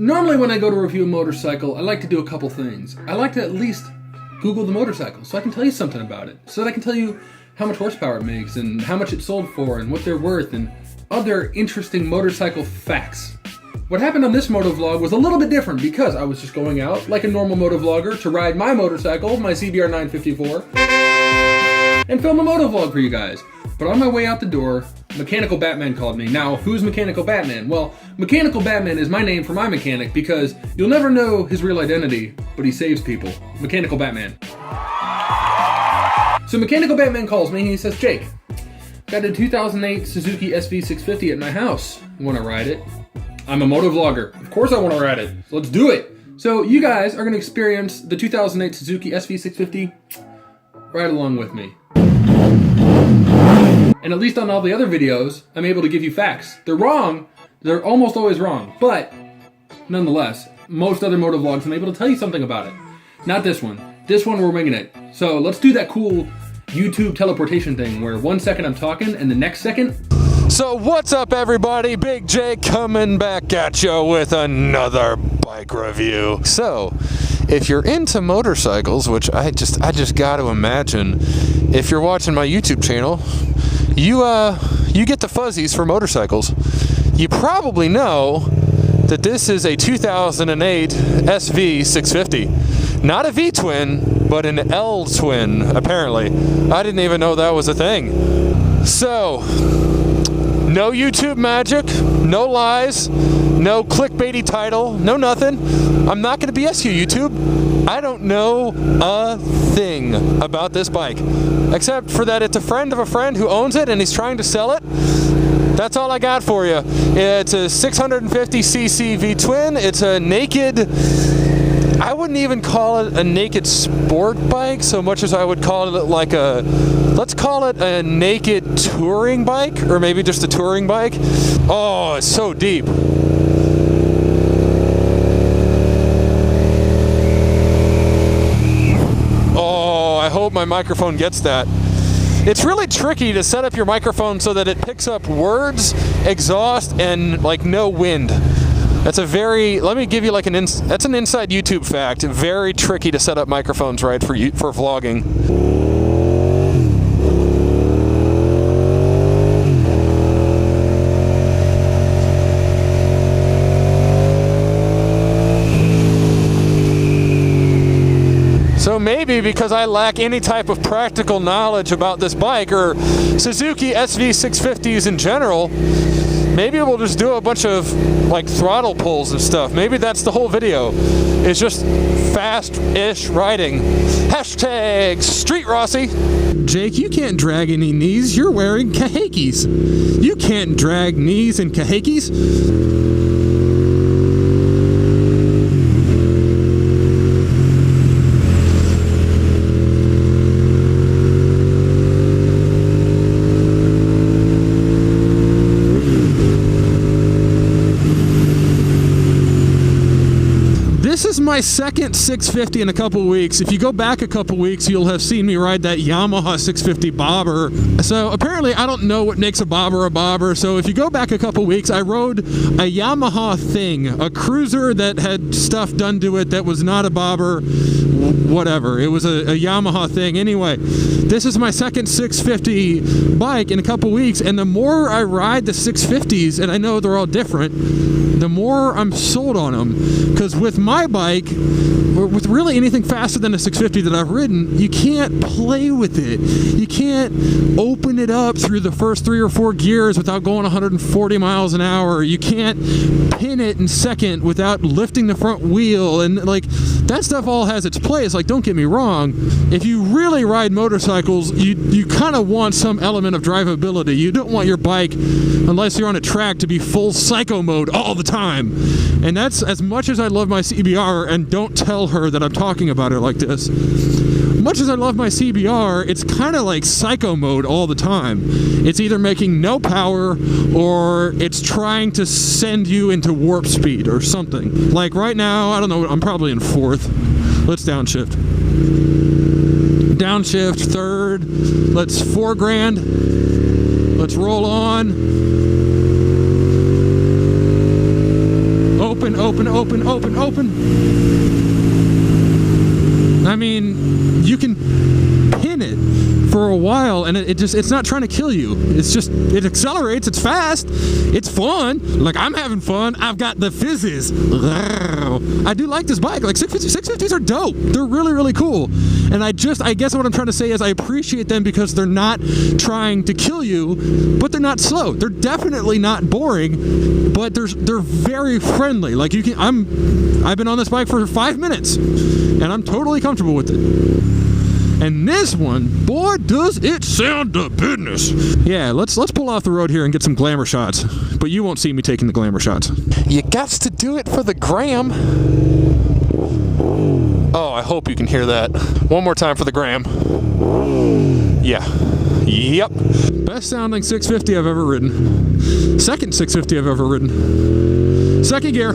Normally when I go to review a motorcycle, I like to do a couple things. I like to at least Google the motorcycle so I can tell you something about it. So that I can tell you how much horsepower it makes and how much it sold for and what they're worth and other interesting motorcycle facts. What happened on this motovlog was a little bit different because I was just going out like a normal motovlogger to ride my motorcycle, my CBR 954, and film a motovlog for you guys. But on my way out the door, Mechanical Batman called me. Now, who's Mechanical Batman? Well, Mechanical Batman is my name for my mechanic because you'll never know his real identity, but he saves people. Mechanical Batman. So Mechanical Batman calls me and he says, Jake, got a 2008 Suzuki SV650 at my house. You wanna ride it? I'm a motovlogger. Of course I wanna ride it. So let's do it. So you guys are gonna experience the 2008 Suzuki SV650 right along with me. And at least on all the other videos, I'm able to give you facts. They're wrong, they're almost always wrong, but nonetheless, most other motovlogs I'm able to tell you something about it. Not this one. This one we're winging it. So let's do that cool YouTube teleportation thing where 1 second I'm talking and the next second... So what's up everybody, Big J coming back at you with another bike review. So, if you're into motorcycles, which I just got to imagine, if you're watching my YouTube channel, you get the fuzzies for motorcycles. You probably know that this is a 2008 SV650. Not a V-twin, but an L-twin, apparently. I didn't even know that was a thing. So, no YouTube magic, no lies, no clickbaity title, no nothing. I'm not going to BS you, YouTube. I don't know a thing about this bike, except for that it's a friend of a friend who owns it and he's trying to sell it. That's all I got for you. It's a 650cc V-twin. It's a naked... I wouldn't even call it a naked sport bike so much as I would call it like a, let's call it a naked touring bike, or maybe just a touring bike. Oh, it's so deep. Oh, I hope my microphone gets that. It's really tricky to set up your microphone so that it picks up words, exhaust, and like no wind. That's a very, let me give you like that's an inside YouTube fact. Very tricky to set up microphones right for vlogging. So maybe because I lack any type of practical knowledge about this bike or Suzuki SV650s in general, maybe we'll just do a bunch of like throttle pulls and stuff. Maybe that's the whole video. It's just fast-ish riding. Hashtag Street Rossi. Jake, you can't drag any knees. You're wearing kahakis. You can't drag knees in kahakis. This is my second 650 in a couple weeks. If you go back a couple weeks, you'll have seen me ride that Yamaha 650 bobber. So apparently I don't know what makes a bobber. So if you go back a couple weeks, I rode a Yamaha thing, a cruiser that had stuff done to it that was not a bobber, whatever. It was a Yamaha thing. Anyway, this is my second 650 bike in a couple weeks, and the more I ride the 650s, and I know they're all different, the more I'm sold on them. Because with my bike, or with really anything faster than a 650 that I've ridden, you can't play with it. You can't open it up through the first 3 or 4 gears without going 140 miles an hour. You can't pin it in second without lifting the front wheel, and like that stuff all has its place. Like, don't get me wrong, if you really ride motorcycles, you kind of want some element of drivability. You don't want your bike, unless you're on a track, to be full psycho mode all the time. And that's, as much as I love my CBR, and don't tell her that I'm talking about it like this, much as I love my CBR, it's kind of like psycho mode all the time. It's either making no power or it's trying to send you into warp speed or something. Like right now, I don't know, I'm probably in 4th. Let's downshift. Downshift, 3rd. Let's 4 grand. Let's roll on. Open, open. I mean, you can pin it for a while and it's not trying to kill you. It accelerates, it's fast, it's fun. Like, I'm having fun. I've got the fizzes. I do like this bike. Like, 650s are dope. They're really, really cool. And I guess what I'm trying to say is I appreciate them because they're not trying to kill you, but they're not slow. They're definitely not boring, but they're very friendly. Like, I've been on this bike for 5 minutes and I'm totally comfortable with it. And this one, boy, does it sound to business. Yeah, let's pull off the road here and get some glamour shots. But you won't see me taking the glamour shots. You gots to do it for the gram. Oh, I hope you can hear that. One more time for the gram. Yeah. Yep. Best sounding 650 I've ever ridden. Second 650 I've ever ridden. Second gear.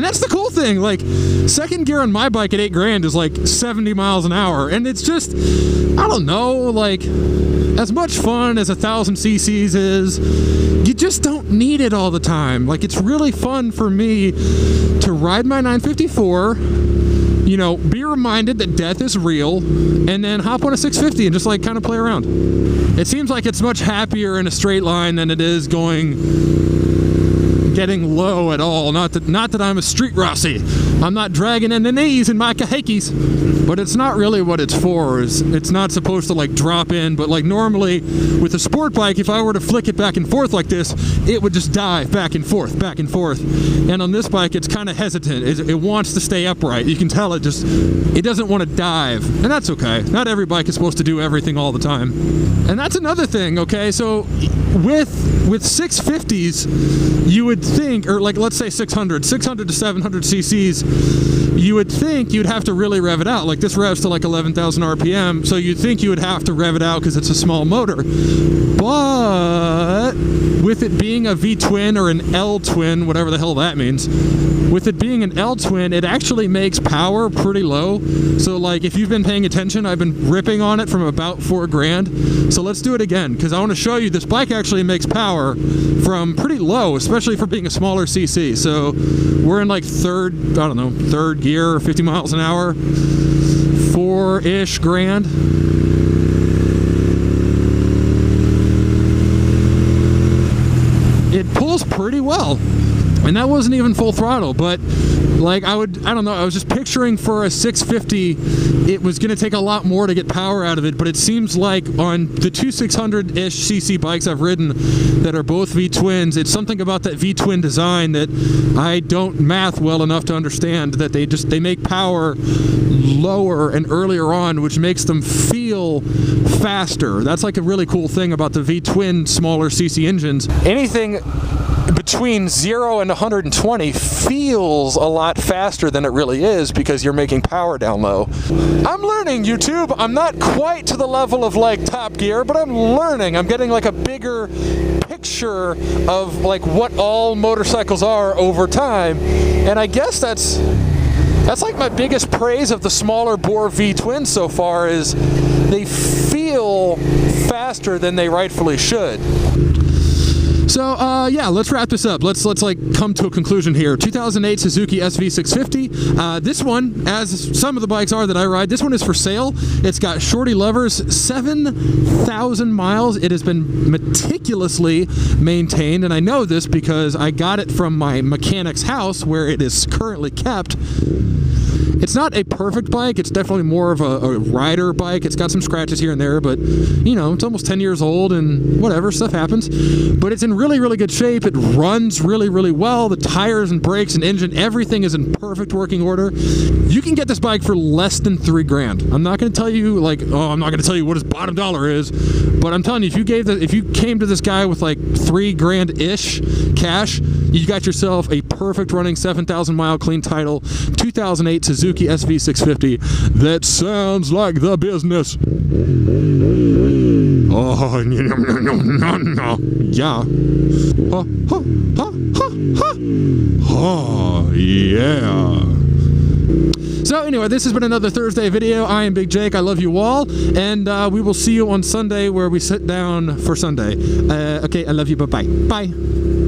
That's the cool thing. Like, second gear on my bike at $8,000 is like 70 miles an hour, and it's just, I don't know, like, as much fun as 1,000 cc's is, you just don't need it all the time. Like, it's really fun for me to ride my 954, you know, be reminded that death is real, and then hop on a 650 and just like kind of play around. It seems like it's much happier in a straight line than it is getting low at all. Not that I'm a street Rossi. I'm not dragging in the knees in my kahakis, but it's not really what it's for. It's not supposed to like drop in, but like normally with a sport bike, if I were to flick it back and forth like this, it would just dive back and forth. And on this bike, it's kind of hesitant. It wants to stay upright. You can tell it doesn't want to dive, and that's okay. Not every bike is supposed to do everything all the time. And that's another thing, okay? So with 650s, you would think, or like let's say 600 to 700 cc's, you would think you'd have to really rev it out. Like, this revs to like 11,000 RPM, so you'd think you would have to rev it out because it's a small motor. But with it being a V-twin or an L-twin, whatever the hell that means, with it being an L-twin, it actually makes power pretty low. So like, if you've been paying attention, I've been ripping on it from about $4,000. So let's do it again, because I want to show you this bike actually makes power from pretty low, especially for being a smaller CC. So we're in like third gear, 50 miles an hour, $4-ish grand. It pulls pretty well. And that wasn't even full throttle, but like I was just picturing for a 650, it was going to take a lot more to get power out of it, but it seems like on the two 600-ish cc bikes I've ridden that are both V-twins, it's something about that V-twin design that I don't math well enough to understand, that they make power lower and earlier on, which makes them feel faster. That's like a really cool thing about the V-twin smaller cc engines. Anything between 0 and 120 feels a lot faster than it really is because you're making power down low. I'm learning, YouTube. I'm not quite to the level of like Top Gear, but I'm learning. I'm getting like a bigger picture of like what all motorcycles are over time, and I guess that's like my biggest praise of the smaller bore V-twins so far, is they feel faster than they rightfully should. So yeah, let's wrap this up. Let's like come to a conclusion here. 2008 Suzuki SV650. This one, as some of the bikes are that I ride, this one is for sale. It's got shorty levers, 7,000 miles. It has been meticulously maintained, and I know this because I got it from my mechanic's house where it is currently kept. It's not a perfect bike. It's definitely more of a rider bike. It's got some scratches here and there, but you know, it's almost 10 years old and whatever, stuff happens. But it's in really, really good shape. It runs really, really well. The tires and brakes and engine, everything is in perfect working order. You can get this bike for less than $3,000. I'm not going to tell you like, oh, I'm not going to tell you what his bottom dollar is, but I'm telling you, if you came to this guy with like $3,000-ish cash, you got yourself a perfect running 7,000 mile clean title 2008 Suzuki SV650 that sounds like the business. Oh, yeah. Oh, yeah. So anyway, this has been another Thursday video. I am Big Jake. I love you all, and we will see you on Sunday where we sit down for Sunday. Okay, I love you. Bye-bye. Bye.